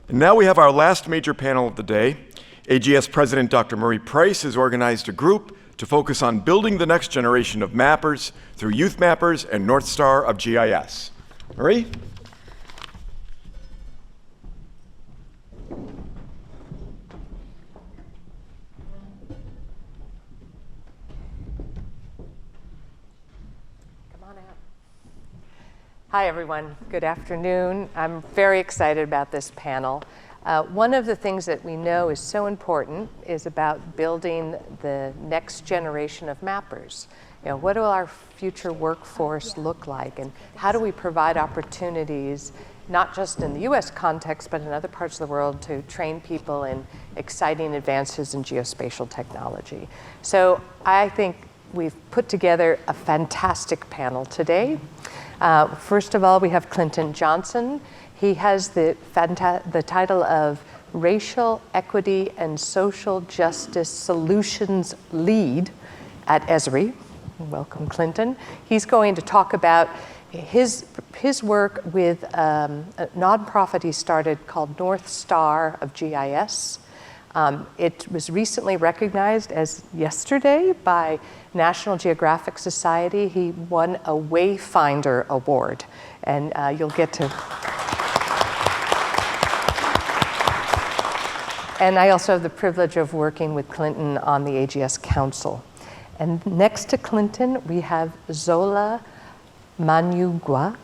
And now we have our last major panel of the day. AGS President Dr. Marie Price has organized a group to focus on building the next generation of mappers through YouthMappers and North Star of GIS. Marie? Hi, everyone. Good afternoon. I'm very excited about this panel. One of the things that we know is so important is about building the next generation of mappers. You know, what will our future workforce look like, and how do we provide opportunities, not just in the US context, but in other parts of the world, to train people in exciting advances in geospatial technology? So I think we've put together a fantastic panel today. First of all, we have Clinton Johnson. He has the title of Racial Equity and Social Justice Solutions Lead at Esri. Welcome, Clinton. He's going to talk about his work with a nonprofit he started called North Star of GIS. It was recently recognized as yesterday by National Geographic Society. He won a Wayfinder Award, and you'll get to. And I also have the privilege of working with Clinton on the AGS Council. And next to Clinton, we have Zola Manyungwa.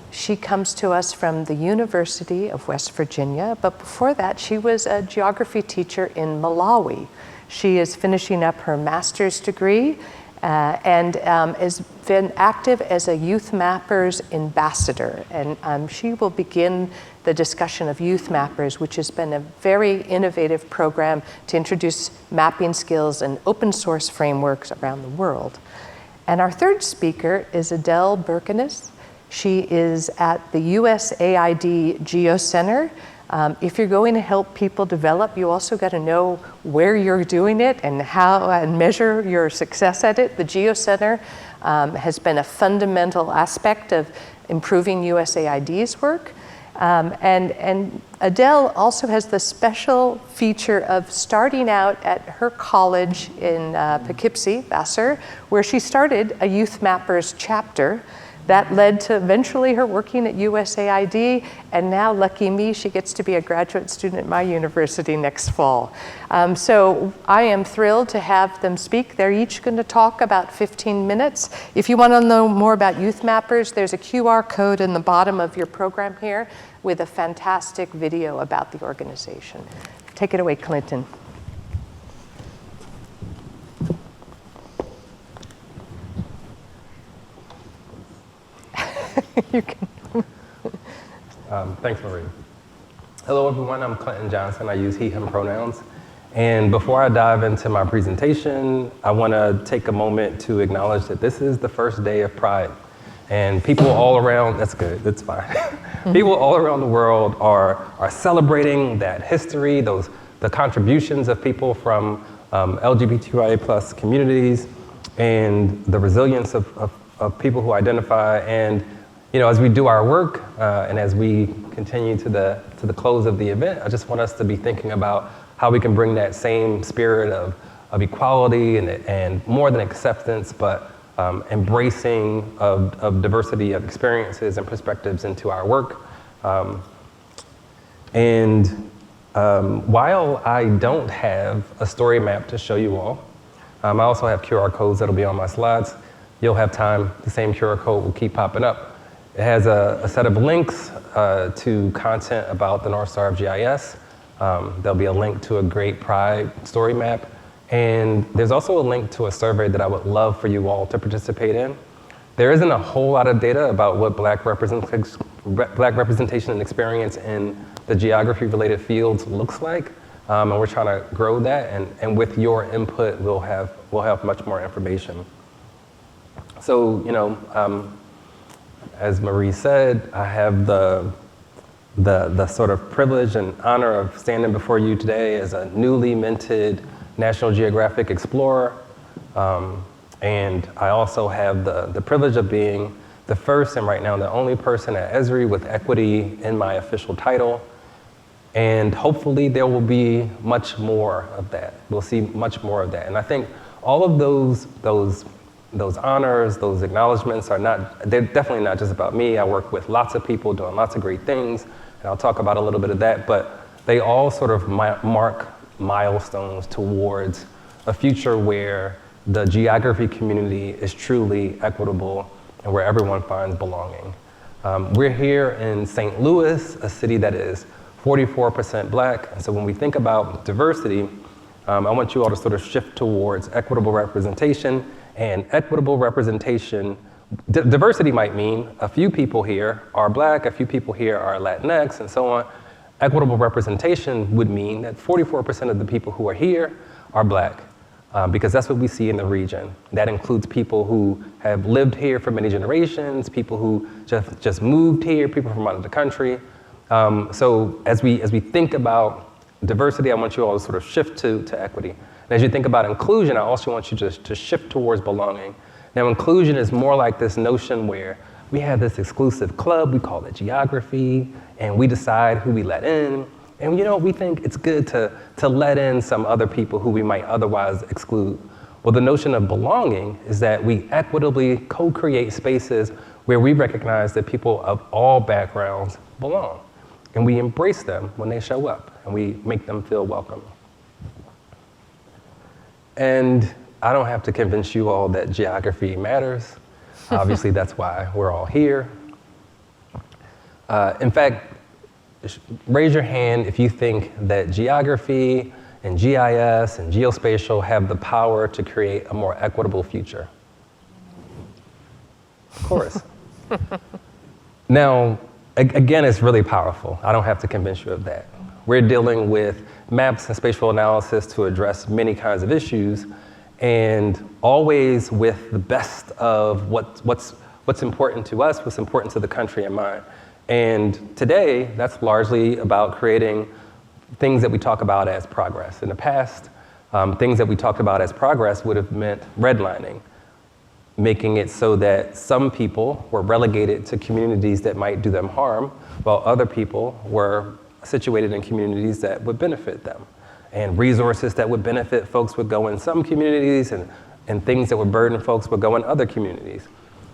She comes to us from the University of West Virginia, but before that, she was a geography teacher in Malawi. She is finishing up her master's degree and has been active as a YouthMappers ambassador. And she will begin the discussion of YouthMappers, which has been a very innovative program to introduce mapping skills and open source frameworks around the world. And our third speaker is Adele Birkenes. She is at the USAID Geo Center. If you're going to help people develop, you also got to know where you're doing it and how and measure your success at it. The Geo Center has been a fundamental aspect of improving USAID's work. And Adele also has the special feature of starting out at her college in Poughkeepsie, Vassar, where she started a YouthMappers chapter. That led to eventually her working at USAID, and now, lucky me, she gets to be a graduate student at my university next fall. So I am thrilled to have them speak. They're each going to talk about 15 minutes. If you want to know more about YouthMappers, there's a QR code in the bottom of your program here with a fantastic video about the organization. Take it away, Clinton. You can. Thanks, Marie. Hello, everyone. I'm Clinton Johnson. I use he, him pronouns. And before I dive into my presentation, I want to take a moment to acknowledge that this is the first day of Pride. And people all around, that's good, that's fine. People all around the world are celebrating that history, the contributions of people from LGBTQIA plus communities, and the resilience of people who identify. And you know, as we do our work and as we continue to the close of the event, I just want us to be thinking about how we can bring that same spirit of equality and more than acceptance, but embracing of diversity of experiences and perspectives into our work. While I don't have a story map to show you all, I also have QR codes that'll be on my slides. You'll have time, the same QR code will keep popping up. It has a set of links to content about the North Star of GIS. There'll be a link to a great Pride story map. And there's also a link to a survey that I would love for you all to participate in. There isn't a whole lot of data about what Black representation and experience in the geography-related fields looks like. And we're trying to grow that. And with your input, we'll have much more information. So, you know, as Marie said, I have the sort of privilege and honor of standing before you today as a newly minted National Geographic Explorer. And I also have the privilege of being the first and right now the only person at Esri with equity in my official title. And hopefully there will be much more of that. We'll see much more of that. And I think all of those honors, those acknowledgments they're definitely not just about me. I work with lots of people doing lots of great things, and I'll talk about a little bit of that, but they all sort of mark milestones towards a future where the geography community is truly equitable and where everyone finds belonging. We're here in St. Louis, a city that is 44% Black, and so when we think about diversity, I want you all to sort of shift towards equitable representation. And equitable representation, diversity might mean a few people here are Black, a few people here are Latinx, and so on. Equitable representation would mean that 44% of the people who are here are Black, because that's what we see in the region. That includes people who have lived here for many generations, people who just moved here, people from out of the country. So as we think about diversity, I want you all to sort of shift to equity. And as you think about inclusion, I also want you to shift towards belonging. Now, inclusion is more like this notion where we have this exclusive club, we call it geography, and we decide who we let in. And we think it's good to let in some other people who we might otherwise exclude. Well, the notion of belonging is that we equitably co-create spaces where we recognize that people of all backgrounds belong. And we embrace them when they show up, and we make them feel welcome. And I don't have to convince you all that geography matters. Obviously, that's why we're all here. In fact, raise your hand if you think that geography and GIS and geospatial have the power to create a more equitable future. Of course. Now, again, it's really powerful. I don't have to convince you of that. We're dealing with maps and spatial analysis to address many kinds of issues, and always with the best of what's important to us, what's important to the country in mind. And today, that's largely about creating things that we talk about as progress. In the past, things that we talked about as progress would have meant redlining, making it so that some people were relegated to communities that might do them harm, while other people were situated in communities that would benefit them. And resources that would benefit folks would go in some communities, and things that would burden folks would go in other communities.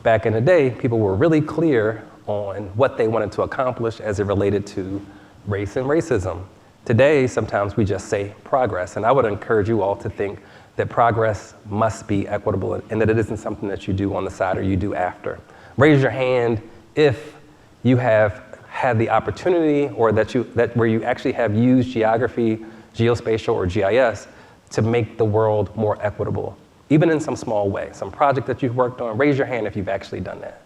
Back in the day, people were really clear on what they wanted to accomplish as it related to race and racism. Today, sometimes we just say progress, and I would encourage you all to think that progress must be equitable and that it isn't something that you do on the side or you do after. Raise your hand if you have had the opportunity or where you actually have used geography, geospatial, or GIS to make the world more equitable, even in some small way. Some project that you've worked on, raise your hand if you've actually done that.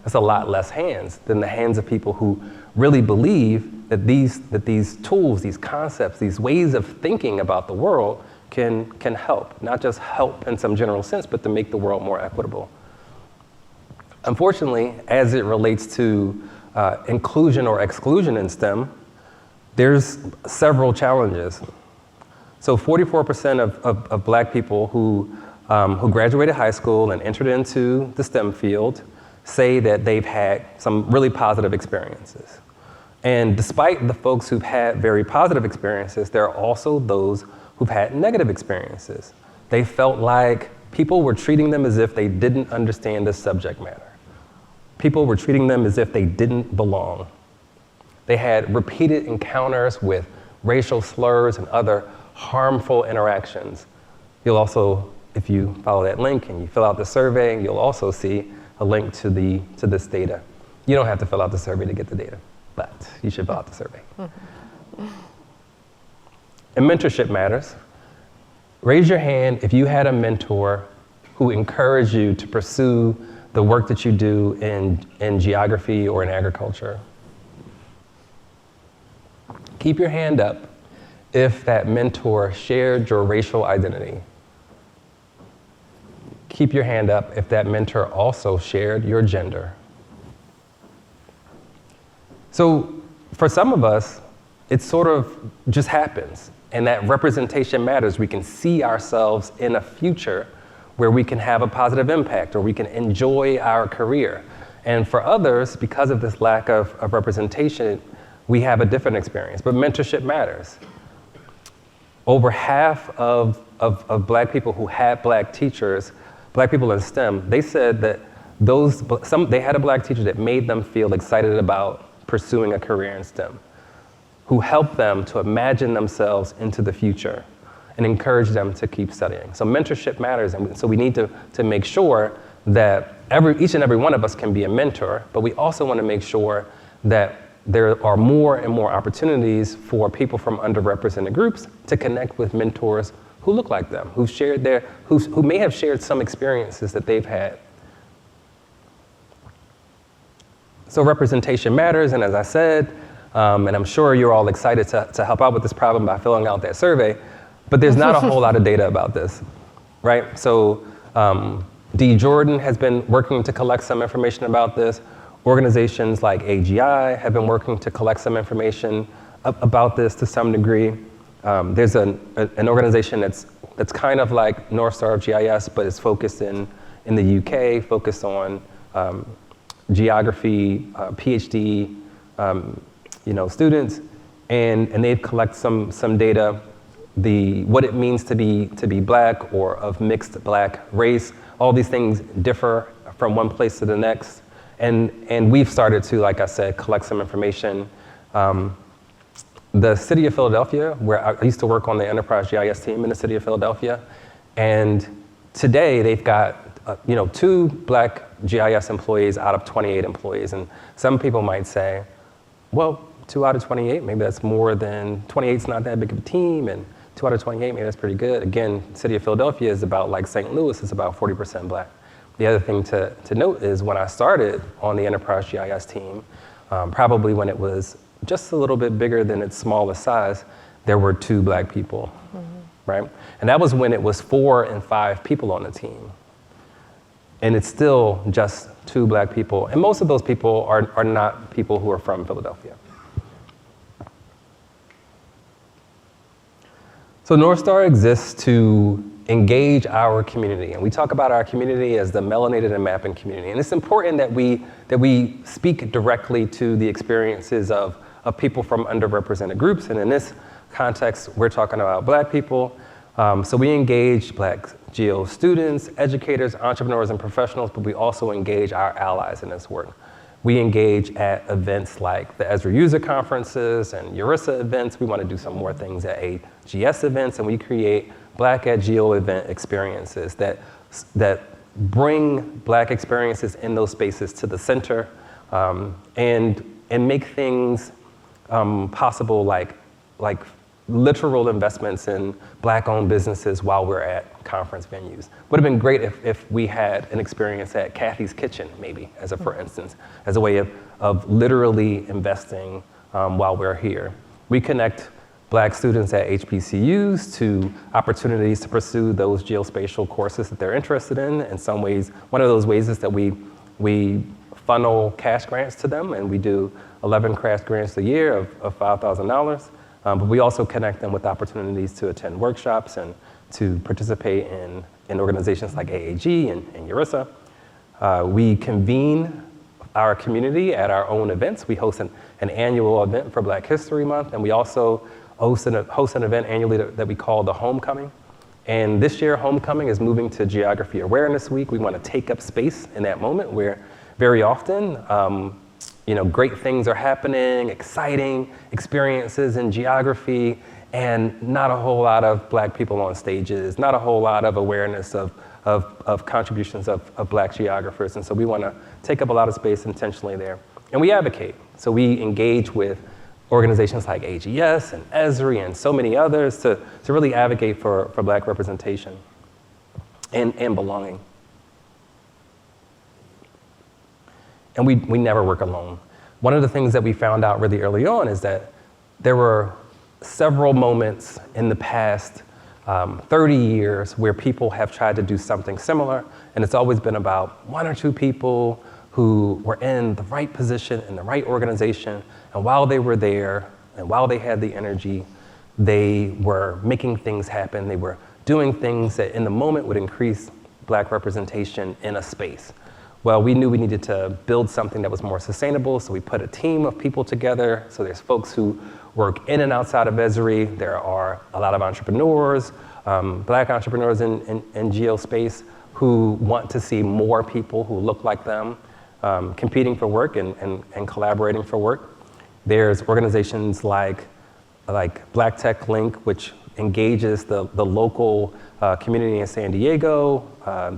That's a lot less hands than the hands of people who really believe that these tools, these concepts, these ways of thinking about the world can help, not just help in some general sense, but to make the world more equitable. Unfortunately, as it relates to inclusion or exclusion in STEM, there's several challenges. So 44% of Black people who graduated high school and entered into the STEM field say that they've had some really positive experiences. And despite the folks who've had very positive experiences, there are also those who've had negative experiences. They felt like people were treating them as if they didn't understand the subject matter. People were treating them as if they didn't belong. They had repeated encounters with racial slurs and other harmful interactions. You'll also, if you follow that link and you fill out the survey, you'll also see a link to this data. You don't have to fill out the survey to get the data, but you should fill out the survey. And mentorship matters. Raise your hand if you had a mentor who encouraged you to pursue the work that you do in geography or in agriculture. Keep your hand up if that mentor shared your racial identity. Keep your hand up if that mentor also shared your gender. So for some of us, it sort of just happens, and that representation matters. We can see ourselves in a future where we can have a positive impact or we can enjoy our career. And for others, because of this lack of representation, we have a different experience, but mentorship matters. Over half of Black people who had Black teachers, Black people in STEM, they said that they had a Black teacher that made them feel excited about pursuing a career in STEM, who helped them to imagine themselves into the future and encourage them to keep studying. So mentorship matters, and so we need to make sure that each and every one of us can be a mentor, but we also want to make sure that there are more and more opportunities for people from underrepresented groups to connect with mentors who look like them, who may have shared some experiences that they've had. So representation matters, and as I said, and I'm sure you're all excited to help out with this problem by filling out that survey, but there's not a whole lot of data about this, right? So Dee Jordan has been working to collect some information about this. Organizations like AGI have been working to collect some information about this to some degree. There's an organization that's kind of like North Star of GIS, but it's focused in the UK, focused on geography, PhD, students, and they've collected some data, what it means to be Black or of mixed Black race. All these things differ from one place to the next. And we've started to, like I said, collect some information. The city of Philadelphia, where I used to work on the enterprise GIS team in the city of Philadelphia, and today they've got 2 Black GIS employees out of 28 employees. And some people might say, well, 2 out of 28, maybe that's more than, 28's not that big of a team, and 2 out of 28, maybe that's pretty good. Again, city of Philadelphia is about like St. Louis, it's about 40% Black. The other thing to note is when I started on the Enterprise GIS team, probably when it was just a little bit bigger than its smallest size, there were 2 Black people, right? And that was when it was 4 and 5 people on the team. And it's still just 2 Black people. And most of those people are not people who are from Philadelphia. So North Star exists to engage our community. And we talk about our community as the melanated and mapping community. And it's important that we speak directly to the experiences of people from underrepresented groups. And in this context, we're talking about Black people. So we engage Black geo students, educators, entrepreneurs, and professionals, but we also engage our allies in this work. We engage at events like the Esri user conferences and ERISA events. We want to do some more things at AGS events, and we create Black at Geo event experiences that bring Black experiences in those spaces to the center, and make things possible, like literal investments in Black-owned businesses while we're at conference venues. Would have been great if we had an experience at Kathy's Kitchen, maybe, for instance, as a way of literally investing while we're here. We connect Black students at HBCUs to opportunities to pursue those geospatial courses that they're interested in. In some ways, one of those ways is that we funnel cash grants to them, and we do 11 cash grants a year of $5,000. But we also connect them with opportunities to attend workshops and to participate in organizations like AAG and ERISA. We convene our community at our own events. We host an annual event for Black History Month, and we also host an event annually that we call the Homecoming. And this year, Homecoming is moving to Geography Awareness Week. We want to take up space in that moment where very often, great things are happening, exciting experiences in geography, and not a whole lot of Black people on stages, not a whole lot of awareness of contributions of Black geographers. And so we want to take up a lot of space intentionally there. And we advocate. So we engage with organizations like AGS and Esri and so many others to really advocate for Black representation and belonging. And we never work alone. One of the things that we found out really early on is that there were several moments in the past 30 years where people have tried to do something similar, and it's always been about 1 or 2 people who were in the right position, in the right organization, and while they were there, and while they had the energy, they were making things happen. They were doing things that in the moment would increase Black representation in a space. Well, we knew we needed to build something that was more sustainable, so we put a team of people together. So there's folks who work in and outside of Esri. There are a lot of entrepreneurs, Black entrepreneurs in geospace who want to see more people who look like them competing for work and collaborating for work. There's organizations like Black Tech Link, which engages the local community in San Diego.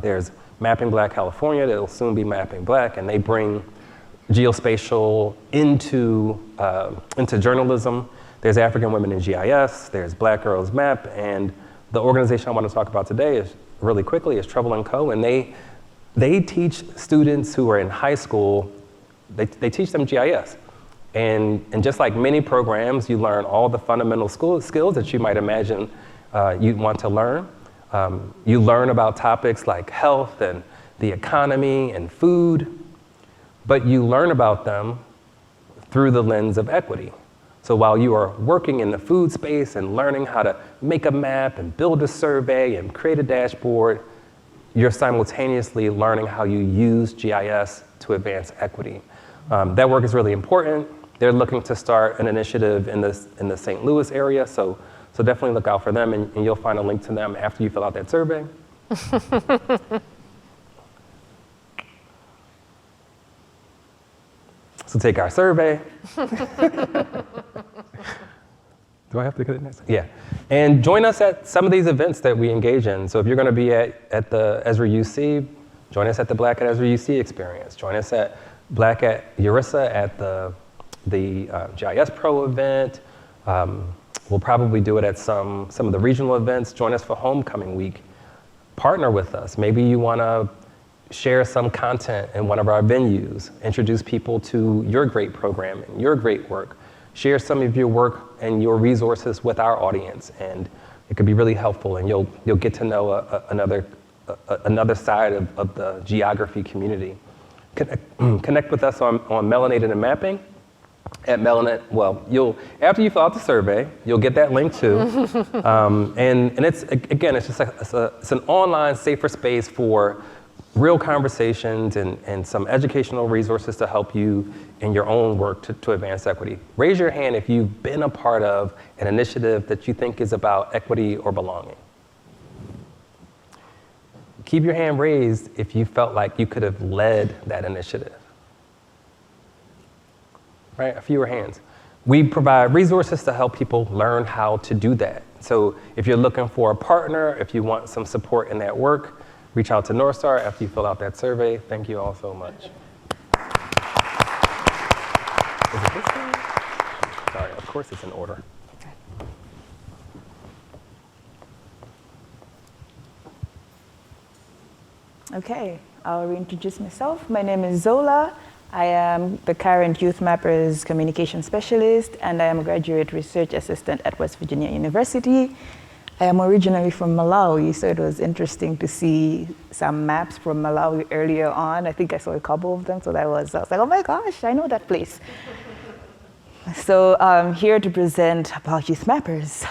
There's Mapping Black California that will soon be Mapping Black, and they bring geospatial into journalism. There's African Women in GIS, there's Black Girls Map, and the organization I want to talk about today is really quickly is Trouble & Co. And they teach students who are in high school, they teach them GIS. And just like many programs, you learn all the fundamental skills that you might imagine you'd want to learn. You learn about topics like health and the economy and food, but you learn about them through the lens of equity. So while you are working in the food space and learning how to make a map and build a survey and create a dashboard, you're simultaneously learning how you use GIS to advance equity. That work is really important. They're looking to start an initiative in the St. Louis area, so definitely look out for them, and you'll find a link to them after you fill out that survey. So take our survey. Do I have to get it next? Yeah. And join us at some of these events that we engage in. So if you're going to be at the Esri UC, join us at the Black at Esri UC experience. Join us at Black at URISA at the GIS Pro event. We'll probably do it at some of the regional events. Join us for Homecoming Week. Partner with us. Maybe you want to share some content in one of our venues. Introduce people to your great programming, your great work. Share some of your work and your resources with our audience, and it could be really helpful, and you'll get to know another side of the geography community. Connect with us on Melanated and Mapping at Melanet. Well, after you fill out the survey, you'll get that link too. And it's it's an online safer space for real conversations and some educational resources to help you in your own work to advance equity. Raise your hand if you've been a part of an initiative that you think is about equity or belonging. Keep your hand raised if you felt like you could have led that initiative. Right, fewer hands. We provide resources to help people learn how to do that. So if you're looking for a partner, if you want some support in that work, reach out to Northstar after you fill out that survey. Thank you all so much. Is it this one? Sorry, of course it's in order. Okay, I'll reintroduce myself. My name is Zola. I am the current YouthMappers Communication Specialist, and I am a Graduate Research Assistant at West Virginia University. I am originally from Malawi, so it was interesting to see some maps from Malawi earlier on. I think I saw a couple of them, so I was like, oh my gosh, I know that place. So I'm here to present about YouthMappers.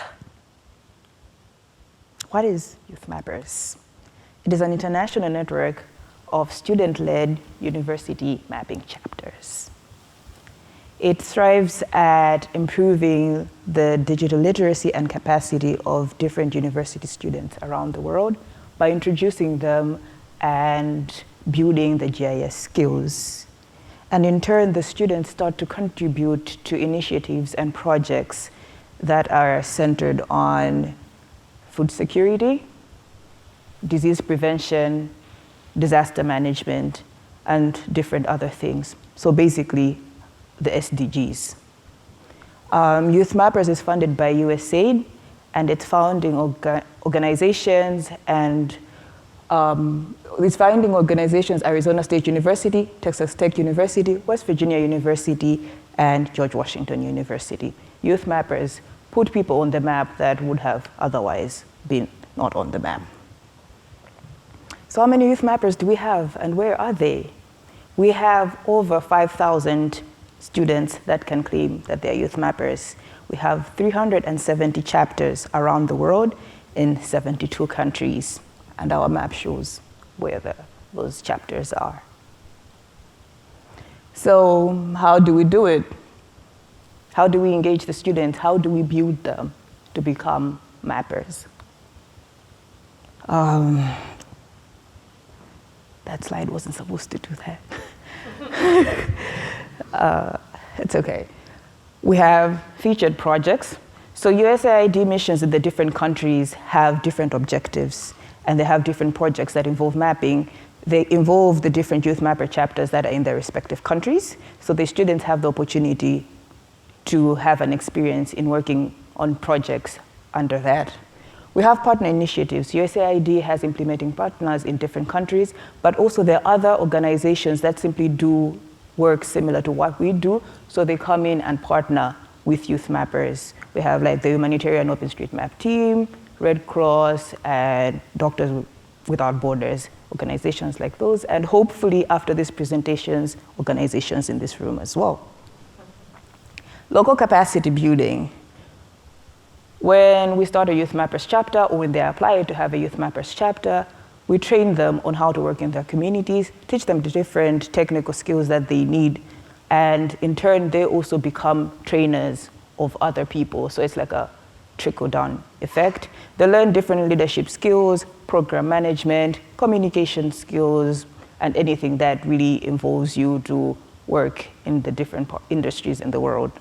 What is YouthMappers? It is an international network of student-led university mapping chapters. It strives at improving the digital literacy and capacity of different university students around the world by introducing them and building the GIS skills. And in turn, the students start to contribute to initiatives and projects that are centered on food security, disease prevention, disaster management, and different other things. So basically, the SDGs. YouthMappers is funded by USAID, and its founding organizations Arizona State University, Texas Tech University, West Virginia University, and George Washington University. YouthMappers put people on the map that would have otherwise been not on the map. So how many YouthMappers do we have, and where are they? We have over 5,000 students that can claim that they're YouthMappers. We have 370 chapters around the world in 72 countries, and our map shows where those chapters are. So how do we do it? How do we engage the students? How do we build them to become mappers? That slide wasn't supposed to do that. It's okay. We have featured projects. So USAID missions in the different countries have different objectives, and they have different projects that involve mapping. They involve the different Youth Mapper chapters that are in their respective countries. So the students have the opportunity to have an experience in working on projects under that. We have partner initiatives. USAID has implementing partners in different countries, but also there are other organizations that simply do work similar to what we do. So they come in and partner with Youth Mappers. We have like the Humanitarian OpenStreetMap team, Red Cross, and Doctors Without Borders, organizations like those, and hopefully after these presentations, organizations in this room as well. Local capacity building. When we start a Youth Mappers chapter, or when they apply to have a Youth Mappers chapter, we train them on how to work in their communities, teach them the different technical skills that they need, and in turn, they also become trainers of other people. So it's like a trickle-down effect. They learn different leadership skills, program management, communication skills, and anything that really involves you to work in the different industries in the world.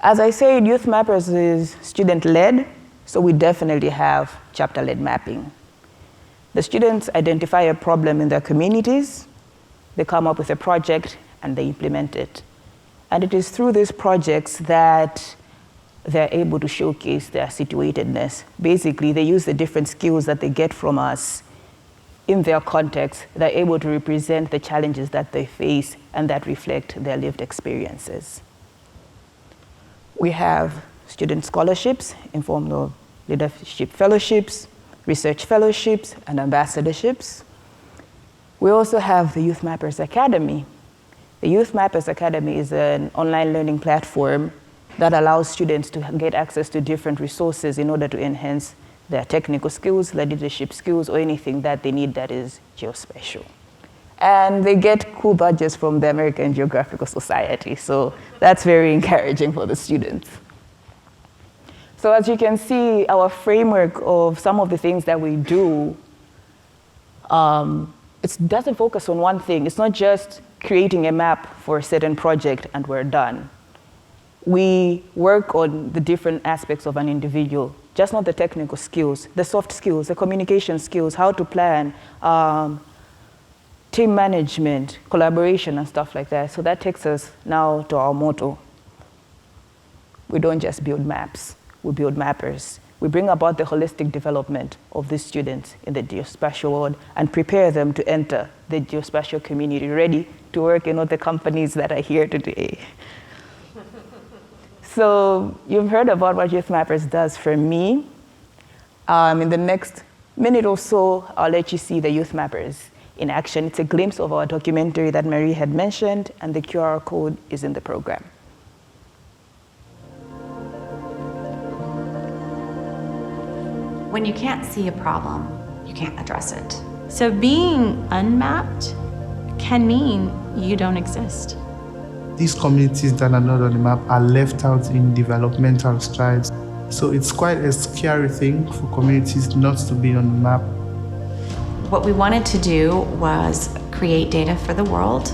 As I said, Youth Mappers is student-led, so we definitely have chapter-led mapping. The students identify a problem in their communities, they come up with a project, and they implement it. And it is through these projects that they're able to showcase their situatedness. Basically, they use the different skills that they get from us in their context. They're able to represent the challenges that they face and that reflect their lived experiences. We have student scholarships in form of leadership fellowships, research fellowships, and ambassadorships. We also have the Youth Mappers Academy. The Youth Mappers Academy is an online learning platform that allows students to get access to different resources in order to enhance their technical skills, their leadership skills, or anything that they need that is geospatial. And they get cool badges from the American Geographical Society, so that's very encouraging for the students. So as you can see, our framework of some of the things that we do, it doesn't focus on one thing. It's not just creating a map for a certain project and we're done. We work on the different aspects of an individual, just not the technical skills, the soft skills, the communication skills, how to plan, team management, collaboration, and stuff like that. So that takes us now to our motto. We don't just build maps, we build mappers. We bring about the holistic development of these students in the geospatial world and prepare them to enter the geospatial community ready to work in all the companies that are here today. So you've heard about what Youth Mappers does for me. In the next minute or so, I'll let you see the Youth Mappers in action. It's a glimpse of our documentary that Marie had mentioned, and the QR code is in the program. When you can't see a problem, you can't address it. So being unmapped can mean you don't exist. These communities that are not on the map are left out in developmental strides. So it's quite a scary thing for communities not to be on the map. What we wanted to do was create data for the world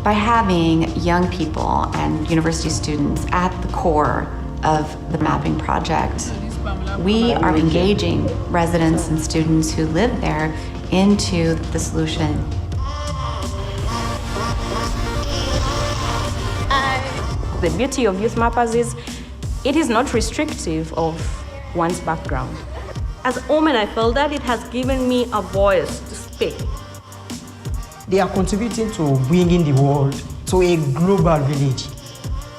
by having young people and university students at the core of the mapping project. We are engaging residents and students who live there into the solution. The beauty of YouthMappers is it is not restrictive of one's background. As a woman, I felt that it has given me a voice to speak. They are contributing to bringing the world to a global village.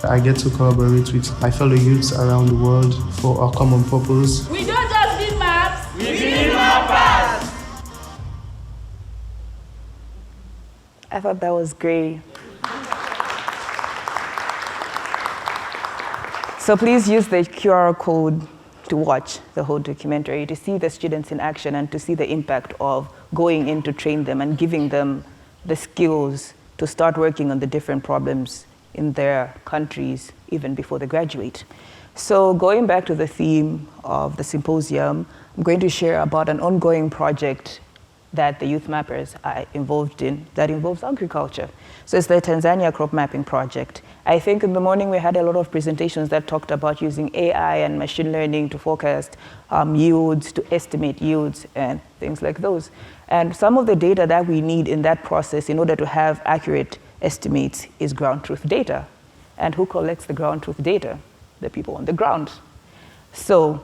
I get to collaborate with my fellow youths around the world for a common purpose. We don't just build maps, we build mappers! I thought that was great. So please use the QR code to watch the whole documentary, to see the students in action and to see the impact of going in to train them and giving them the skills to start working on the different problems in their countries even before they graduate. So going back to the theme of the symposium, I'm going to share about an ongoing project that the YouthMappers are involved in that involves agriculture. So it's the Tanzania Crop Mapping Project. I think in the morning we had a lot of presentations that talked about using AI and machine learning to forecast yields, to estimate yields and things like those. And some of the data that we need in that process in order to have accurate estimates is ground truth data. And who collects the ground truth data? The people on the ground. So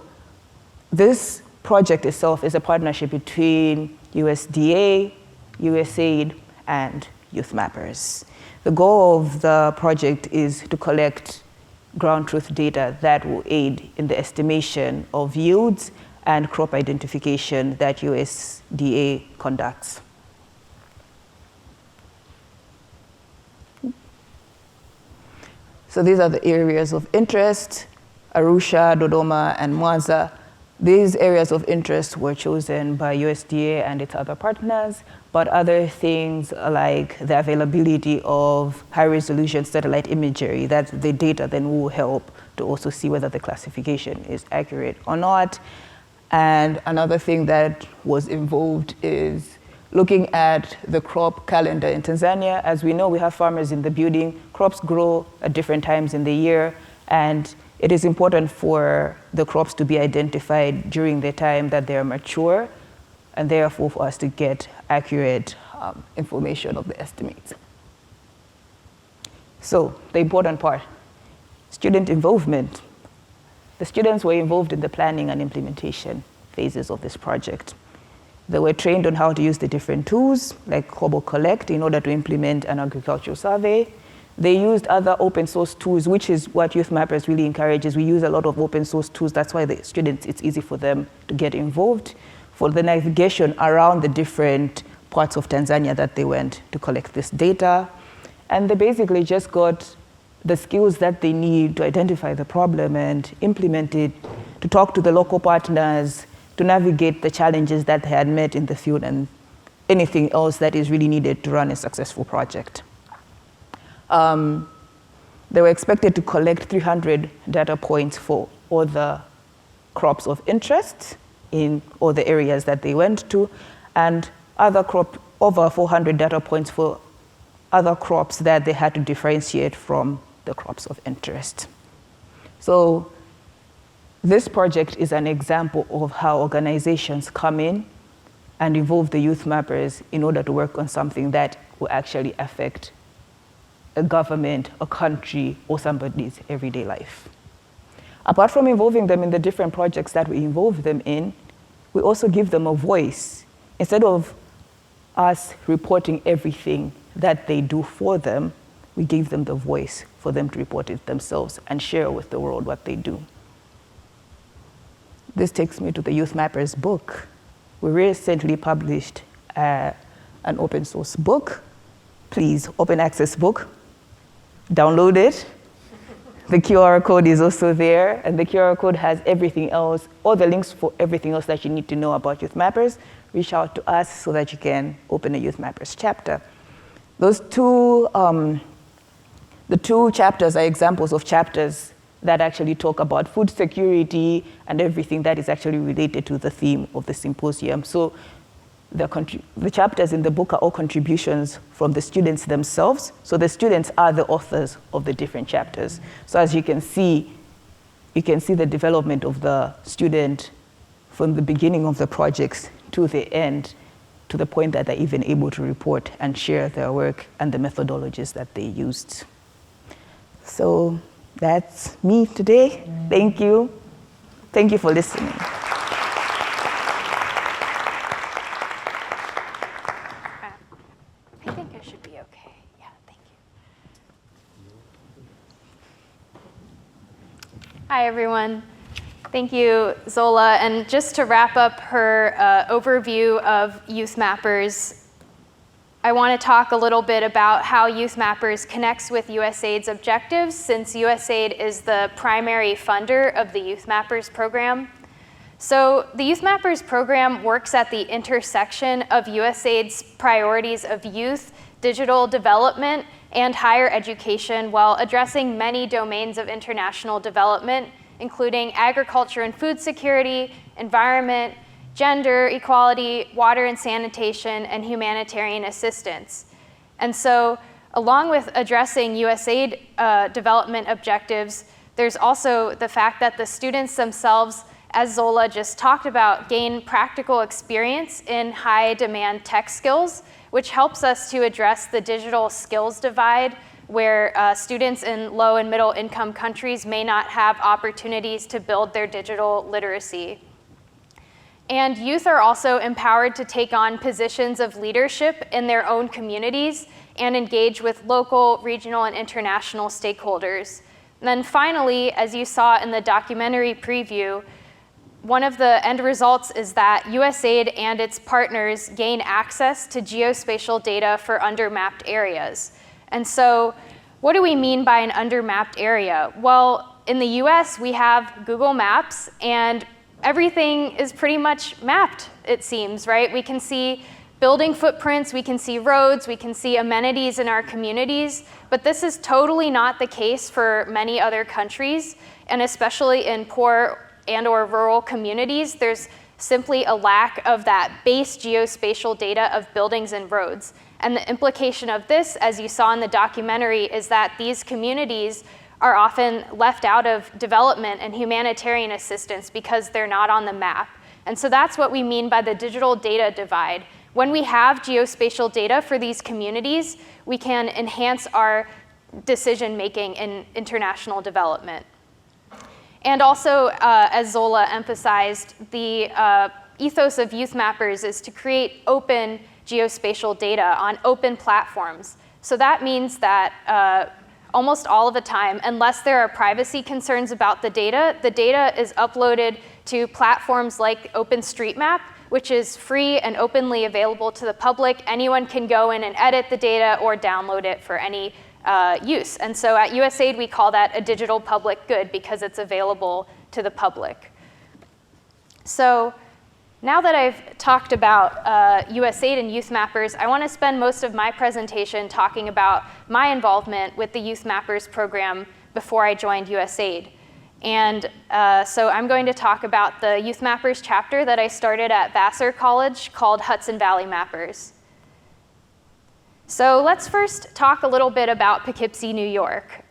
this project itself is a partnership between USDA, USAID, and YouthMappers. The goal of the project is to collect ground truth data that will aid in the estimation of yields and crop identification that USDA conducts. So these are the areas of interest: Arusha, Dodoma, and Mwanza. These areas of interest were chosen by USDA and its other partners, but other things like the availability of high-resolution satellite imagery, that the data then will help to also see whether the classification is accurate or not. And another thing that was involved is looking at the crop calendar in Tanzania. As we know, we have farmers in the building. Crops grow at different times in the year, and it is important for the crops to be identified during the time that they are mature, and therefore for us to get accurate information of the estimates. So the important part, student involvement. The students were involved in the planning and implementation phases of this project. They were trained on how to use the different tools like Kobo Collect in order to implement an agricultural survey. They used other open source tools, which is what YouthMappers really encourages. We use a lot of open source tools. That's why the students, it's easy for them to get involved for the navigation around the different parts of Tanzania that they went to collect this data. And they basically just got the skills that they need to identify the problem and implement it, to talk to the local partners, to navigate the challenges that they had met in the field and anything else that is really needed to run a successful project. They were expected to collect 300 data points for all the crops of interest in all the areas that they went to, and over 400 data points for other crops that they had to differentiate from the crops of interest. So this project is an example of how organizations come in and involve the YouthMappers in order to work on something that will actually affect a government, a country, or somebody's everyday life. Apart from involving them in the different projects that we involve them in, we also give them a voice. Instead of us reporting everything that they do for them, we give them the voice for them to report it themselves and share with the world what they do. This takes me to the YouthMappers book. We recently published an open source book. Please, open access book. Download it. The QR code is also there, and the QR code has everything else, all the links for everything else that you need to know about YouthMappers. Reach out to us so that you can open a YouthMappers chapter. Those the two chapters are examples of chapters that actually talk about food security and everything that is actually related to the theme of the symposium. So the chapters in the book are all contributions from the students themselves. So the students are the authors of the different chapters. So as you can see the development of the student from the beginning of the projects to the end, to the point that they're even able to report and share their work and the methodologies that they used. So that's me today. Thank you. Thank you for listening. I think I should be okay. Yeah, thank you. Hi, everyone. Thank you, Zola. And just to wrap up her overview of YouthMappers, I want to talk a little bit about how YouthMappers connects with USAID's objectives, since USAID is the primary funder of the YouthMappers program. So the YouthMappers program works at the intersection of USAID's priorities of youth, digital development, and higher education while addressing many domains of international development, including agriculture and food security, environment, gender equality, water and sanitation, and humanitarian assistance. And so, along with addressing USAID development objectives, there's also the fact that the students themselves, as Zola just talked about, gain practical experience in high-demand tech skills, which helps us to address the digital skills divide where students in low and middle income countries may not have opportunities to build their digital literacy. And youth are also empowered to take on positions of leadership in their own communities and engage with local, regional, and international stakeholders. And then finally, as you saw in the documentary preview, one of the end results is that USAID and its partners gain access to geospatial data for undermapped areas. And so what do we mean by an undermapped area? Well, in the US, we have Google Maps, and everything is pretty much mapped, it seems, right? We can see building footprints, we can see roads, we can see amenities in our communities, but this is totally not the case for many other countries, and especially in poor and/or rural communities, there's simply a lack of that base geospatial data of buildings and roads. And the implication of this, as you saw in the documentary, is that these communities are often left out of development and humanitarian assistance because they're not on the map. And so that's what we mean by the digital data divide. When we have geospatial data for these communities, we can enhance our decision-making in international development. And also, as Zola emphasized, the ethos of YouthMappers is to create open geospatial data on open platforms. So that means that almost all of the time, unless there are privacy concerns about the data is uploaded to platforms like OpenStreetMap, which is free and openly available to the public. Anyone can go in and edit the data or download it for any use. And so at USAID, we call that a digital public good because it's available to the public. So now that I've talked about USAID and YouthMappers, I want to spend most of my presentation talking about my involvement with the YouthMappers program before I joined USAID. And so I'm going to talk about the YouthMappers chapter that I started at Vassar College called Hudson Valley Mappers. So let's first talk a little bit about Poughkeepsie, New York.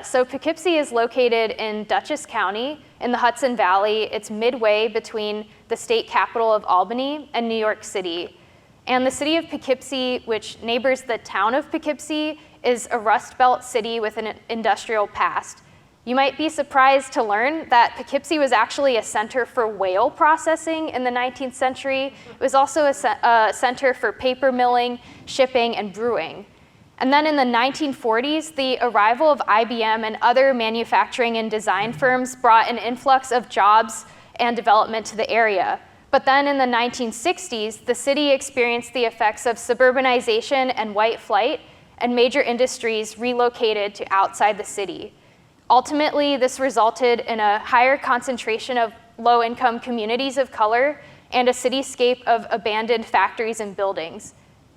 So Poughkeepsie is located in Dutchess County in the Hudson Valley. It's midway between the state capital of Albany and New York City. And the city of Poughkeepsie, which neighbors the town of Poughkeepsie, is a Rust Belt city with an industrial past. You might be surprised to learn that Poughkeepsie was actually a center for whale processing in the 19th century. It was also a center for paper milling, shipping, and brewing. And then in the 1940s, the arrival of IBM and other manufacturing and design firms brought an influx of jobs and development to the area. But then in the 1960s, the city experienced the effects of suburbanization and white flight, and major industries relocated to outside the city. Ultimately, this resulted in a higher concentration of low-income communities of color and a cityscape of abandoned factories and buildings.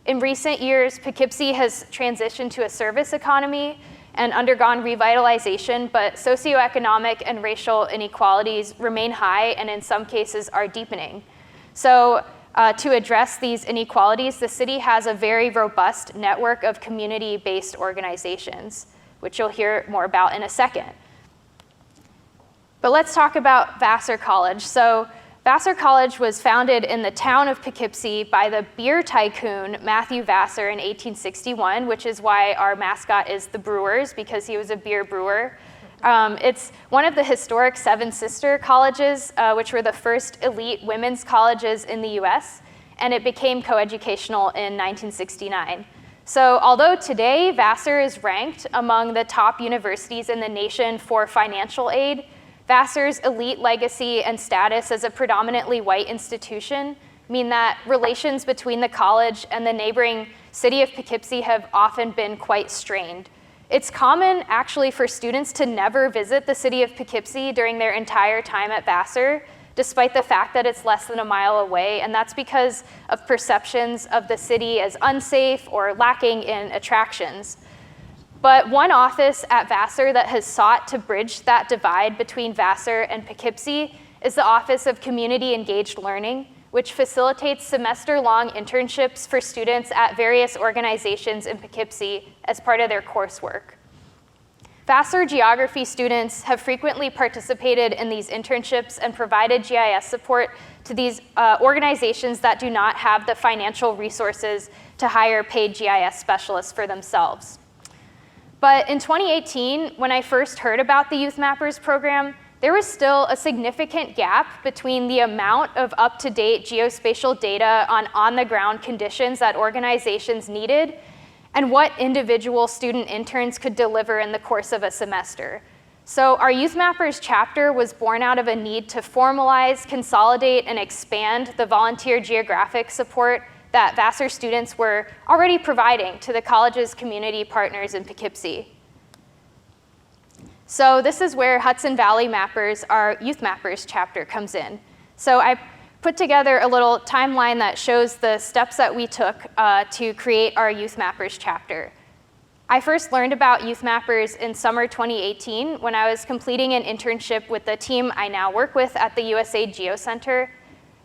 In recent years, Poughkeepsie has transitioned to a service economy and undergone revitalization, but socioeconomic and racial inequalities remain high and in some cases are deepening. So to address these inequalities, the city has a very robust network of community-based organizations, which you'll hear more about in a second. But let's talk about Vassar College. So Vassar College was founded in the town of Poughkeepsie by the beer tycoon Matthew Vassar in 1861, which is why our mascot is the Brewers, because he was a beer brewer. It's one of the historic Seven Sister Colleges, which were the first elite women's colleges in the US, and it became coeducational in 1969. So although today Vassar is ranked among the top universities in the nation for financial aid, Vassar's elite legacy and status as a predominantly white institution mean that relations between the college and the neighboring city of Poughkeepsie have often been quite strained. It's common actually for students to never visit the city of Poughkeepsie during their entire time at Vassar despite the fact that it's less than a mile away, and that's because of perceptions of the city as unsafe or lacking in attractions. But one office at Vassar that has sought to bridge that divide between Vassar and Poughkeepsie is the Office of Community Engaged Learning, which facilitates semester-long internships for students at various organizations in Poughkeepsie as part of their coursework. Vassar geography students have frequently participated in these internships and provided GIS support to these organizations that do not have the financial resources to hire paid GIS specialists for themselves. But in 2018, when I first heard about the YouthMappers program, there was still a significant gap between the amount of up-to-date geospatial data on on-the-ground conditions that organizations needed and what individual student interns could deliver in the course of a semester. So our YouthMappers chapter was born out of a need to formalize, consolidate, and expand the volunteer geographic support that Vassar students were already providing to the college's community partners in Poughkeepsie. So this is where Hudson Valley Mappers, our YouthMappers chapter, comes in. So I put together a little timeline that shows the steps that we took to create our YouthMappers chapter. I first learned about YouthMappers in summer 2018 when I was completing an internship with the team I now work with at the USAID Geo Center.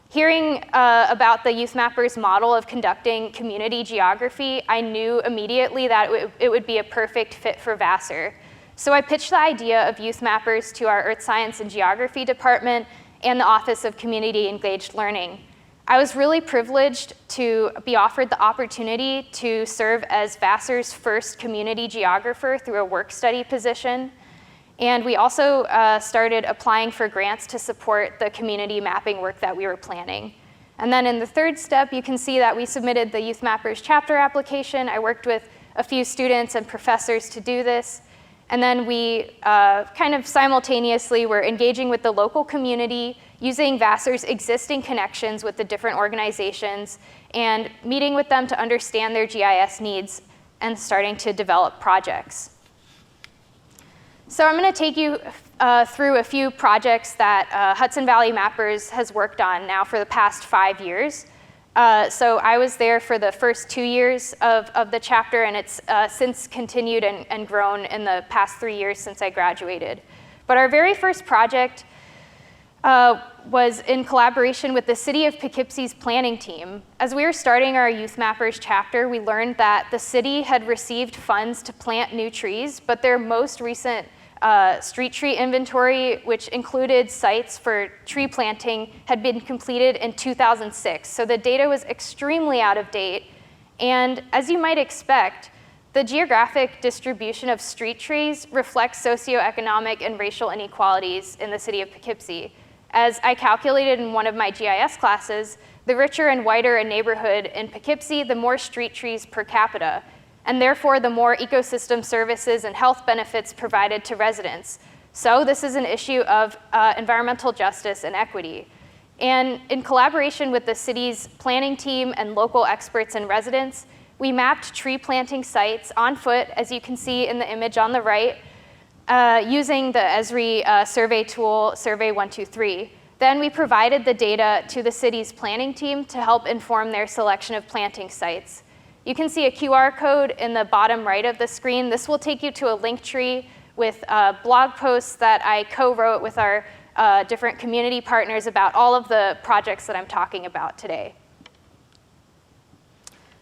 Hearing about the YouthMappers model of conducting community geography, I knew immediately that it would be a perfect fit for Vassar. So I pitched the idea of YouthMappers to our Earth Science and Geography department and the Office of Community Engaged Learning. I was really privileged to be offered the opportunity to serve as Vassar's first community geographer through a work study position. And we also started applying for grants to support the community mapping work that we were planning. And then in the third step, you can see that we submitted the YouthMappers chapter application. I worked with a few students and professors to do this. And then we kind of simultaneously were engaging with the local community, using Vassar's existing connections with the different organizations, and meeting with them to understand their GIS needs and starting to develop projects. So I'm going to take you through a few projects that Hudson Valley Mappers has worked on now for the past 5 years. So I was there for the first 2 years of the chapter, and it's since continued and grown in the past 3 years since I graduated. But our very first project was in collaboration with the City of Poughkeepsie's planning team. As we were starting our YouthMappers chapter, we learned that the city had received funds to plant new trees, but their most recent street tree inventory, which included sites for tree planting, had been completed in 2006. So the data was extremely out of date. And as you might expect, the geographic distribution of street trees reflects socioeconomic and racial inequalities in the city of Poughkeepsie. As I calculated in one of my GIS classes, the richer and whiter a neighborhood in Poughkeepsie, the more street trees per capita, and therefore the more ecosystem services and health benefits provided to residents. So this is an issue of environmental justice and equity. And in collaboration with the city's planning team and local experts and residents, we mapped tree planting sites on foot, as you can see in the image on the right, using the Esri survey tool, Survey 123. Then we provided the data to the city's planning team to help inform their selection of planting sites. You can see a QR code in the bottom right of the screen. This will take you to a link tree with blog posts that I co-wrote with our different community partners about all of the projects that I'm talking about today.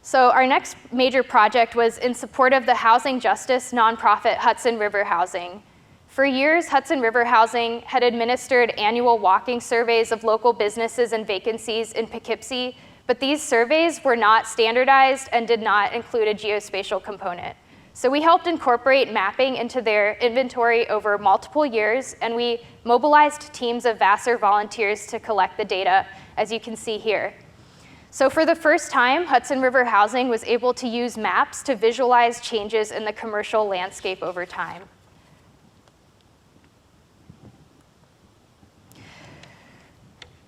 So our next major project was in support of the housing justice nonprofit Hudson River Housing. For years, Hudson River Housing had administered annual walking surveys of local businesses and vacancies in Poughkeepsie, but these surveys were not standardized and did not include a geospatial component. So we helped incorporate mapping into their inventory over multiple years, and we mobilized teams of Vassar volunteers to collect the data, as you can see here. So for the first time, Hudson River Housing was able to use maps to visualize changes in the commercial landscape over time.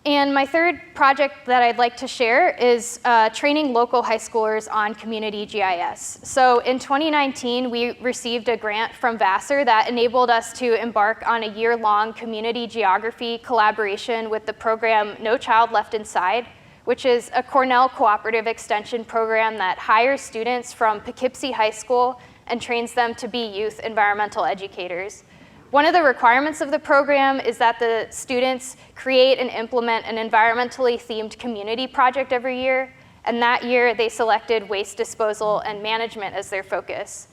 And my third project that I'd like to share is training local high schoolers on community GIS. So in 2019, we received a grant from Vassar that enabled us to embark on a year-long community geography collaboration with the program No Child Left Inside, which is a Cornell cooperative extension program that hires students from Poughkeepsie High School and trains them to be youth environmental educators. One of the requirements of the program is that the students create and implement an environmentally themed community project every year, and that year they selected waste disposal and management as their focus.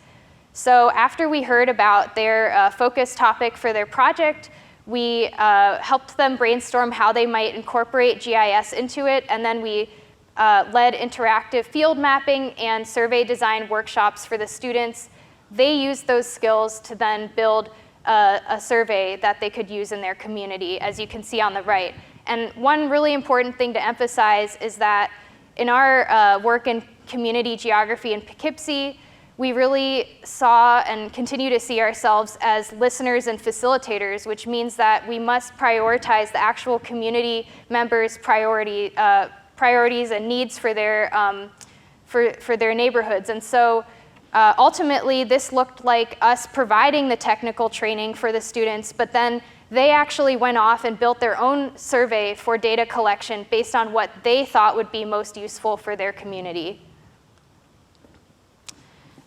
So after we heard about their focus topic for their project, we helped them brainstorm how they might incorporate GIS into it, and then we led interactive field mapping and survey design workshops for the students. They used those skills to then build a survey that they could use in their community, as you can see on the right. And one really important thing to emphasize is that in our work in community geography in Poughkeepsie, we really saw and continue to see ourselves as listeners and facilitators, which means that we must prioritize the actual community members' priorities and needs for their neighborhoods. And so ultimately, this looked like us providing the technical training for the students, but then they actually went off and built their own survey for data collection based on what they thought would be most useful for their community.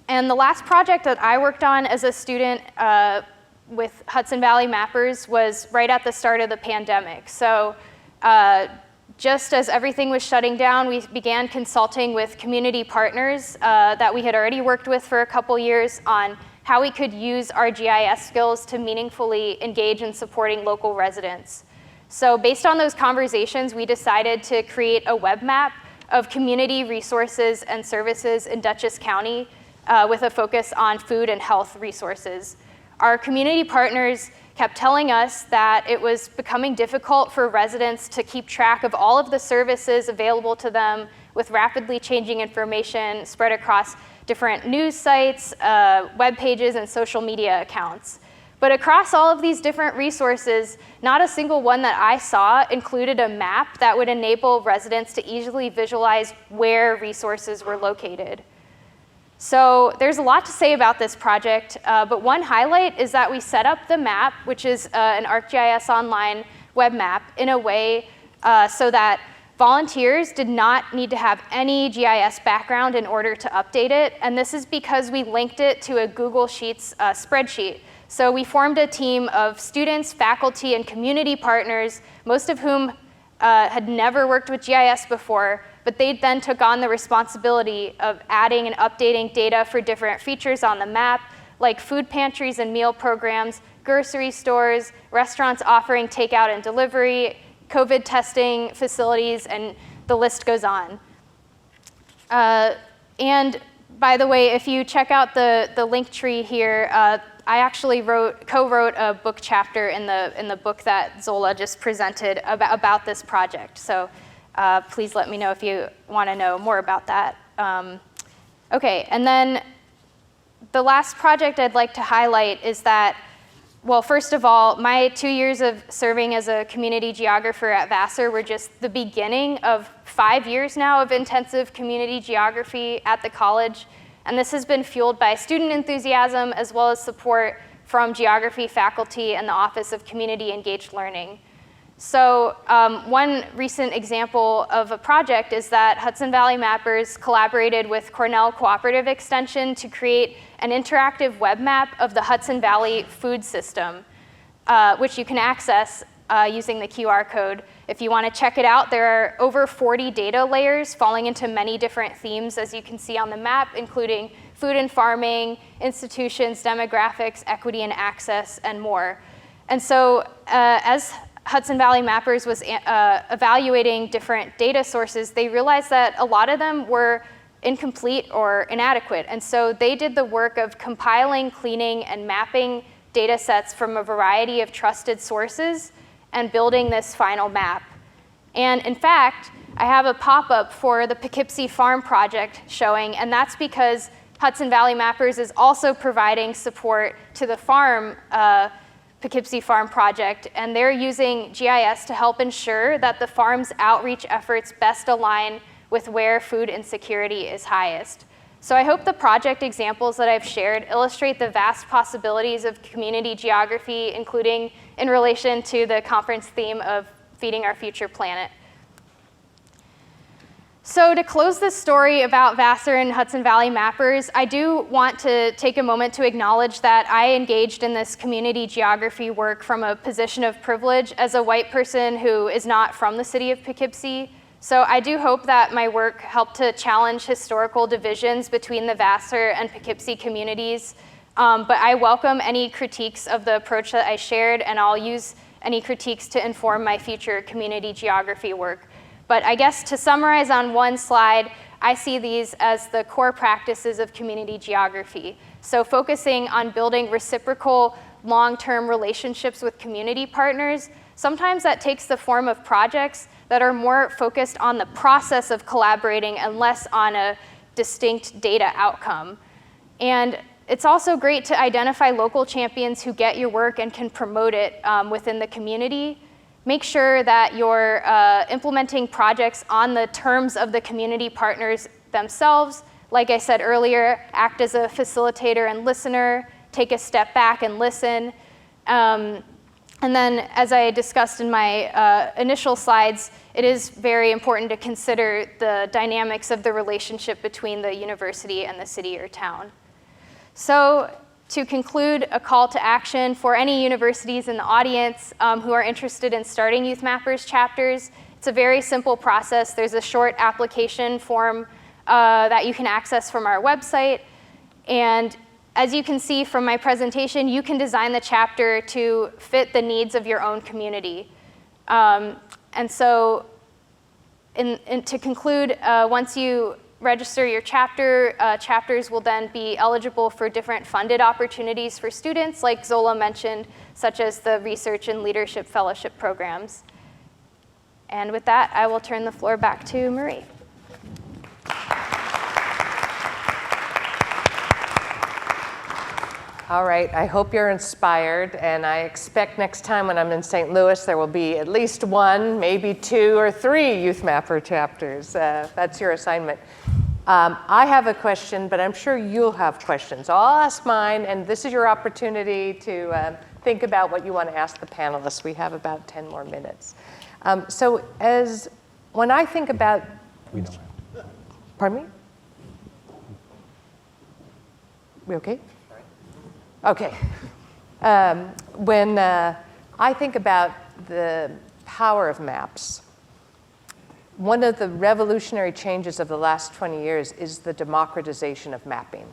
And the last project that I worked on as a student with Hudson Valley Mappers was right at the start of the pandemic. So just as everything was shutting down, we began consulting with community partners that we had already worked with for a couple years on how we could use our GIS skills to meaningfully engage in supporting local residents. So based on those conversations, we decided to create a web map of community resources and services in Dutchess County with a focus on food and health resources. Our community partners kept telling us that it was becoming difficult for residents to keep track of all of the services available to them with rapidly changing information spread across different news sites, web pages, and social media accounts. But across all of these different resources, not a single one that I saw included a map that would enable residents to easily visualize where resources were located. So there's a lot to say about this project, but one highlight is that we set up the map, which is an ArcGIS Online web map, in a way so that volunteers did not need to have any GIS background in order to update it, and this is because we linked it to a Google Sheets spreadsheet. So we formed a team of students, faculty, and community partners, most of whom had never worked with GIS before, but they then took on the responsibility of adding and updating data for different features on the map, like food pantries and meal programs, grocery stores, restaurants offering takeout and delivery, COVID testing facilities, and the list goes on. And by the way, if you check out the link tree here, I actually co-wrote a book chapter in the book that Zola just presented about this project. So please let me know if you want to know more about that. Okay, and then the last project I'd like to highlight is that, well, first of all, my 2 years of serving as a community geographer at Vassar were just the beginning of 5 years now of intensive community geography at the college. And this has been fueled by student enthusiasm as well as support from geography faculty and the Office of Community Engaged Learning. So one recent example of a project is that Hudson Valley Mappers collaborated with Cornell Cooperative Extension to create an interactive web map of the Hudson Valley food system, which you can access using the QR code. If you want to check it out, there are over 40 data layers falling into many different themes, as you can see on the map, including food and farming, institutions, demographics, equity and access, and more. And so as Hudson Valley Mappers was evaluating different data sources, they realized that a lot of them were incomplete or inadequate. And so they did the work of compiling, cleaning, and mapping data sets from a variety of trusted sources and building this final map. And in fact, I have a pop-up for the Poughkeepsie Farm Project showing, and that's because Hudson Valley Mappers is also providing support to the farm Poughkeepsie Farm Project, and they're using GIS to help ensure that the farm's outreach efforts best align with where food insecurity is highest. So I hope the project examples that I've shared illustrate the vast possibilities of community geography, including in relation to the conference theme of feeding our future planet. So to close this story about Vassar and Hudson Valley Mappers, I do want to take a moment to acknowledge that I engaged in this community geography work from a position of privilege as a white person who is not from the city of Poughkeepsie. So I do hope that my work helped to challenge historical divisions between the Vassar and Poughkeepsie communities. But I welcome any critiques of the approach that I shared, and I'll use any critiques to inform my future community geography work. But I guess to summarize on one slide, I see these as the core practices of community geography. So focusing on building reciprocal long-term relationships with community partners, sometimes that takes the form of projects that are more focused on the process of collaborating and less on a distinct data outcome. And it's also great to identify local champions who get your work and can promote it within the community. Make sure that you're implementing projects on the terms of the community partners themselves. Like I said earlier, act as a facilitator and listener, take a step back and listen. And then, as I discussed in my initial slides, it is very important to consider the dynamics of the relationship between the university and the city or town. So, to conclude, a call to action for any universities in the audience who are interested in starting YouthMappers chapters. It's a very simple process. There's a short application form that you can access from our website. And as you can see from my presentation, you can design the chapter to fit the needs of your own community. And so to conclude, once you register your chapter, chapters will then be eligible for different funded opportunities for students, like Zola mentioned, such as the Research and Leadership Fellowship programs. And with that, I will turn the floor back to Marie. All right, I hope you're inspired, and I expect next time when I'm in St. Louis, there will be at least one, maybe 2 or 3 YouthMapper chapters. That's your assignment. I have a question, but I'm sure you'll have questions. I'll ask mine, and this is your opportunity to think about what you want to ask the panelists. We have about 10 more minutes. So when I think about... We don't have. Pardon me? We okay? Okay. When I think about the power of maps, one of the revolutionary changes of the last 20 years is the democratization of mapping.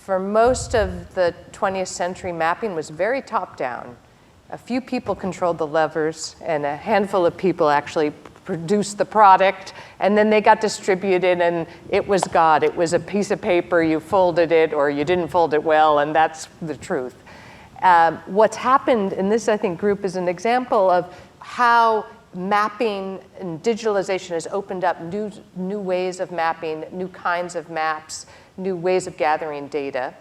For most of the 20th century, mapping was very top-down. A few people controlled the levers, and a handful of people actually produced the product, and then they got distributed, and it was God. It was a piece of paper, you folded it, or you didn't fold it well, and that's the truth. What's happened in this, I think, group is an example of how mapping and digitalization has opened up new ways of mapping, new kinds of maps, new ways of gathering data,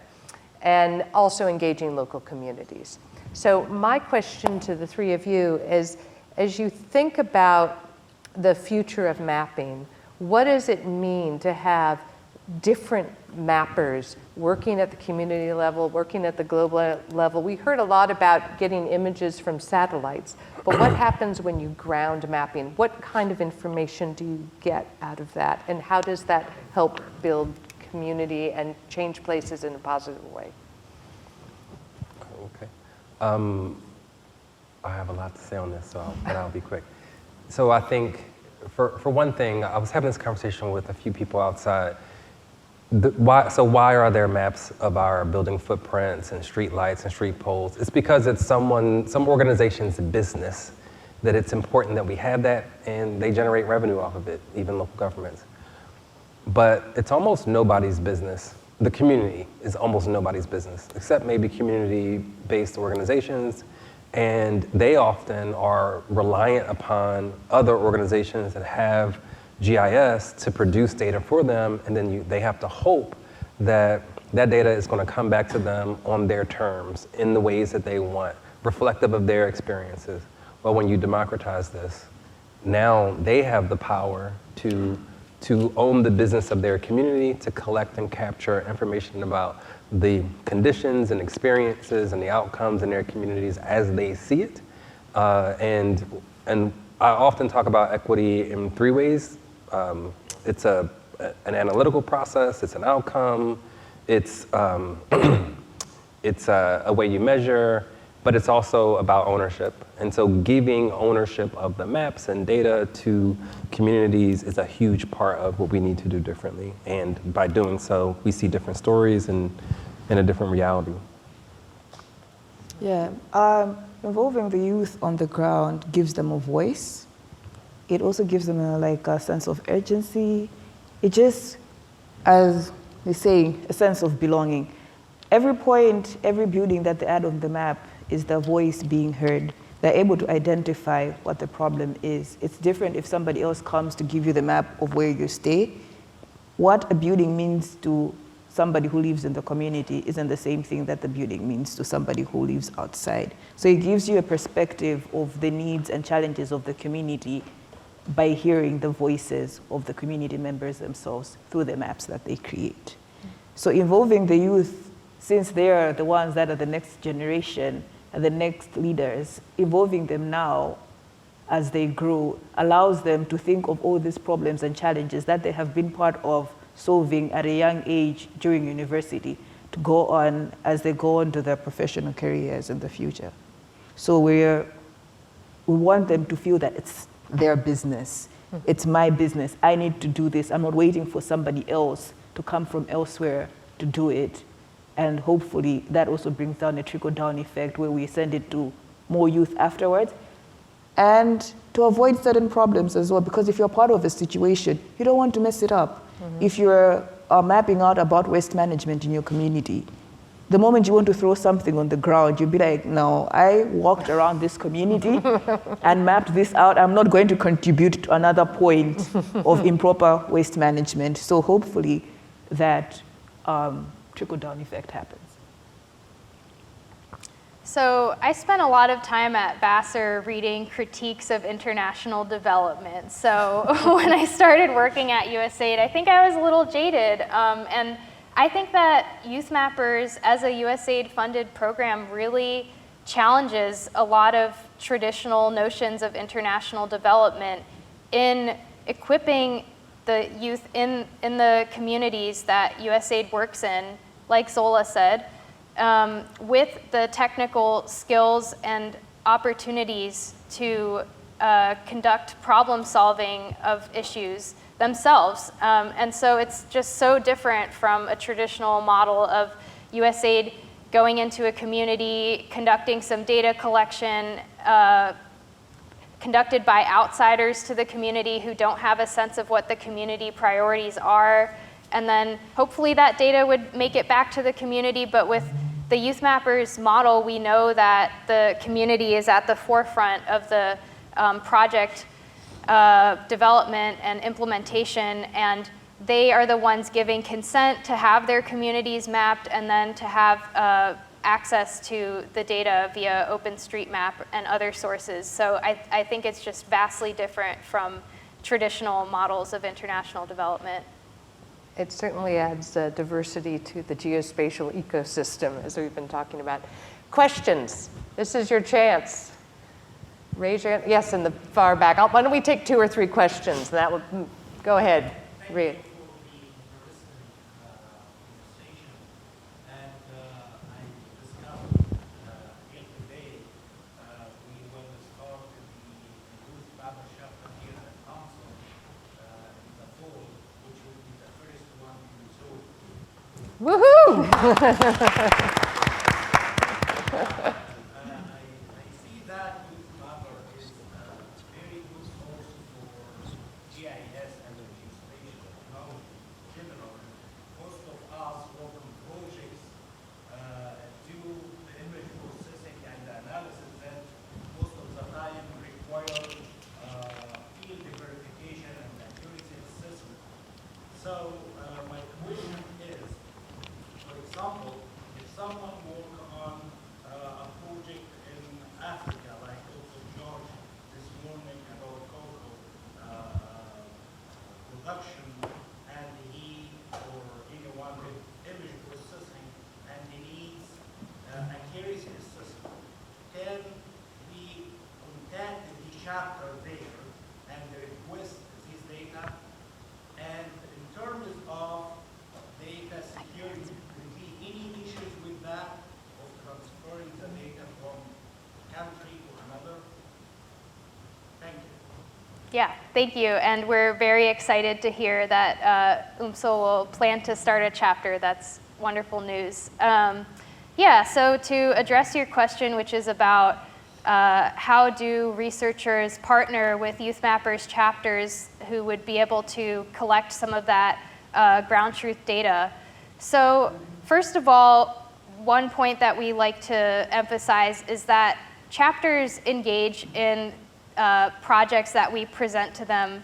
and also engaging local communities. So my question to the 3 of you is, as you think about the future of mapping, what does it mean to have different mappers working at the community level, working at the global level? We heard a lot about getting images from satellites, but what happens when you ground mapping? What kind of information do you get out of that? And how does that help build community and change places in a positive way? Okay. I have a lot to say on this, but I'll be quick. So I think, for one thing, I was having this conversation with a few people outside. Why are there maps of our building footprints and street lights and street poles? It's because it's some organization's business that it's important that we have that, and they generate revenue off of it, even local governments. But it's almost nobody's business. The community is almost nobody's business, except maybe community-based organizations, and they often are reliant upon other organizations that have GIS to produce data for them, and then they have to hope that that data is going to come back to them on their terms in the ways that they want, reflective of their experiences. Well, when you democratize this, now they have the power to own the business of their community, to collect and capture information about the conditions and experiences and the outcomes in their communities as they see it. And I often talk about equity in three ways. It's an analytical process, it's an outcome, it's a way you measure, but it's also about ownership. And so giving ownership of the maps and data to communities is a huge part of what we need to do differently. And by doing so, we see different stories and a different reality. Yeah, involving the youth on the ground gives them a voice. It also gives them a sense of urgency. It just, as they say, a sense of belonging. Every point, every building that they add on the map is their voice being heard. They're able to identify what the problem is. It's different if somebody else comes to give you the map of where you stay. What a building means to somebody who lives in the community isn't the same thing that the building means to somebody who lives outside. So it gives you a perspective of the needs and challenges of the community by hearing the voices of the community members themselves through the maps that they create. So involving the youth, since they are the ones that are the next generation and the next leaders, involving them now as they grow allows them to think of all these problems and challenges that they have been part of solving at a young age during university to go on as they go on to their professional careers in the future. So we want them to feel that it's their business. It's my business. I need to do this. I'm not waiting for somebody else to come from elsewhere to do it. And hopefully that also brings down a trickle-down effect where we send it to more youth afterwards. And to avoid certain problems as well, because if you're part of a situation, you don't want to mess it up. If you're mapping out about waste management in your community, the moment you want to throw something on the ground, you'll be like, no, I walked around this community and mapped this out. I'm not going to contribute to another point of improper waste management. So hopefully that trickle-down effect happens. So I spent a lot of time at Vassar reading critiques of international development. So when I started working at USAID, I think I was a little jaded. And I think that YouthMappers as a USAID-funded program really challenges a lot of traditional notions of international development in equipping the youth in the communities that USAID works in, like Zola said, with the technical skills and opportunities to conduct problem solving of issues themselves. And so it's just so different from a traditional model of USAID going into a community, conducting some data collection, conducted by outsiders to the community who don't have a sense of what the community priorities are. And then hopefully that data would make it back to the community, but with the YouthMappers model, we know that the community is at the forefront of the project development and implementation, and they are the ones giving consent to have their communities mapped and then to have access to the data via OpenStreetMap and other sources. So I think it's just vastly different from traditional models of international development. It certainly adds diversity to the geospatial ecosystem, as we've been talking about. Questions? This is your chance. Raise your hand. Yes, in the far back. Why don't we take 2 or 3 questions? That would go ahead. Read. Woohoo! I see that YouthMapper is a very good source for GIS and geospatial technology in general. Most of us work on projects do the image processing and the analysis that most of the time require field verification and accuracy assessment. So my question is, for example, if someone works on a project in Africa, like also George this morning about cocoa production, and he or anyone with image processing and he needs accuracy system. Can we contact the chapter there and request this data? And in terms of data security, could be any issues with that of transferring the data from country to another? Thank you. Yeah, thank you. And we're very excited to hear that UMSL will plan to start a chapter. That's wonderful news. Yeah, so to address your question, which is about how do researchers partner with YouthMappers chapters who would be able to collect some of that ground truth data. So first of all, one point that we like to emphasize is that chapters engage in projects that we present to them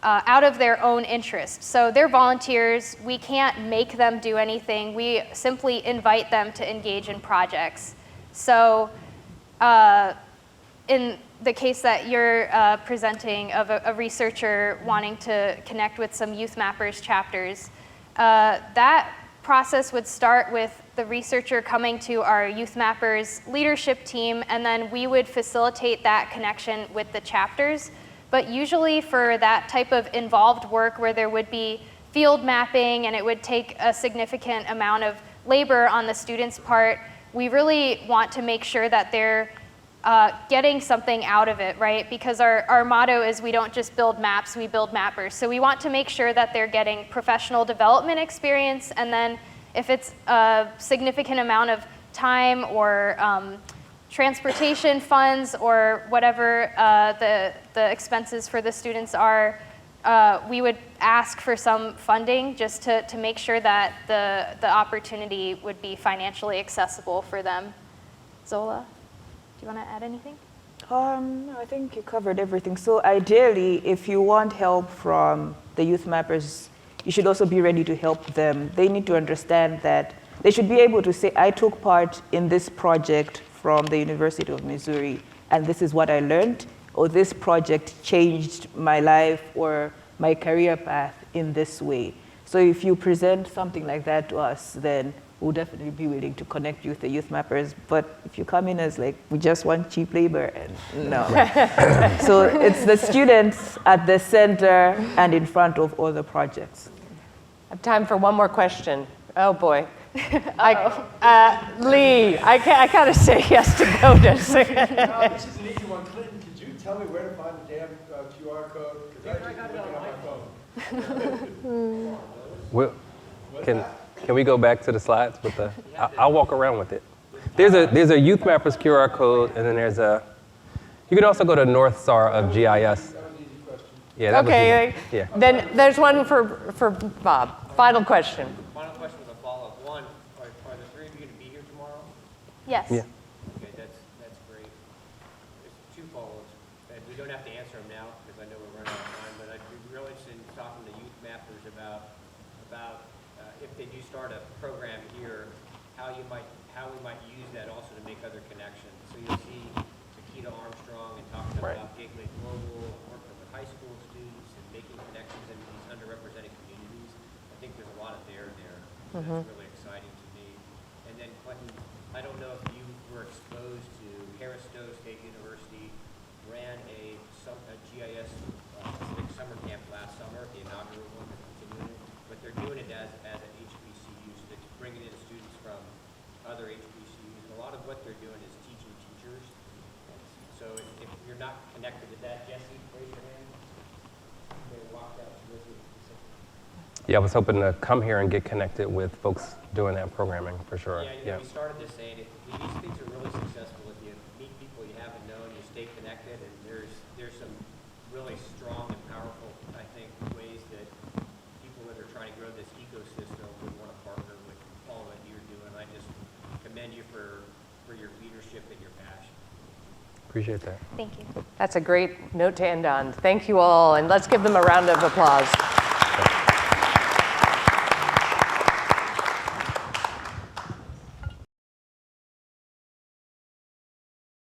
out of their own interest. So they're volunteers. We can't make them do anything. We simply invite them to engage in projects. So in the case that you're presenting of a researcher wanting to connect with some YouthMappers chapters, that process would start with the researcher coming to our YouthMappers leadership team, and then we would facilitate that connection with the chapters. But usually for that type of involved work where there would be field mapping and it would take a significant amount of labor on the students' part, we really want to make sure that they're getting something out of it, right? Because our motto is we don't just build maps, we build mappers. So we want to make sure that they're getting professional development experience, and then if it's a significant amount of time or transportation funds or whatever the expenses for the students are, we would ask for some funding just to make sure that the opportunity would be financially accessible for them. Zola, do you want to add anything? No, I think you covered everything. So ideally, if you want help from the YouthMappers, you should also be ready to help them. They need to understand that they should be able to say, I took part in this project from the University of Missouri, and this is what I learned, or this project changed my life or my career path in this way. So if you present something like that to us, then we'll definitely be willing to connect you with the YouthMappers. But if you come in as like, we just want cheap labor, and no. So it's the students at the center and in front of all the projects. I have time for one more question. Oh boy. Lee, I gotta say yes to go to. This is an easy one. Clinton, could you tell me where to find the damn QR code? Because I got it on my phone. Well, can we go back to the slides with the? I'll walk around with it. There's a YouthMappers QR code, and then there's a. You can also go to North Star of GIS. That was an easy question. Yeah. That Okay. was easy. Yeah. Then there's one for Bob. Final question. Final question with a follow-up. One, are the three of you going to be here tomorrow? Yes. Yeah. Okay, that's great. There's two follow-ups. And we don't have to answer them now because I know we're running out of time, but I'd be really interested in talking to YouthMappers about if they do start a program here, how we might use that also to make other connections. So you'll see Sakita Armstrong and talking about Gateway Global, and working with high school students and making connections in these underrepresented communities. I think there's a lot of there. That's really exciting to me. And then Clinton, I don't know if you were exposed to Harris Stowe State University ran a GIS Pacific summer camp last summer, the inaugural one, they're continuing it, but they're doing it as an HBCU, so they're bringing in students from other HBCUs. And a lot of what they're doing is teaching teachers. So if you're not connected to that, Jesse, raise your hand. They walked out to visit. Yeah, I was hoping to come here and get connected with folks doing that programming for sure. Yeah, we started this saying these things are really successful if you meet people you haven't known, you stay connected, and there's some really strong and powerful, I think, ways that people that are trying to grow this ecosystem would want to partner with all that you're doing. I just commend you for your leadership and your passion. Appreciate that. Thank you. That's a great note to end on. Thank you all, and let's give them a round of applause.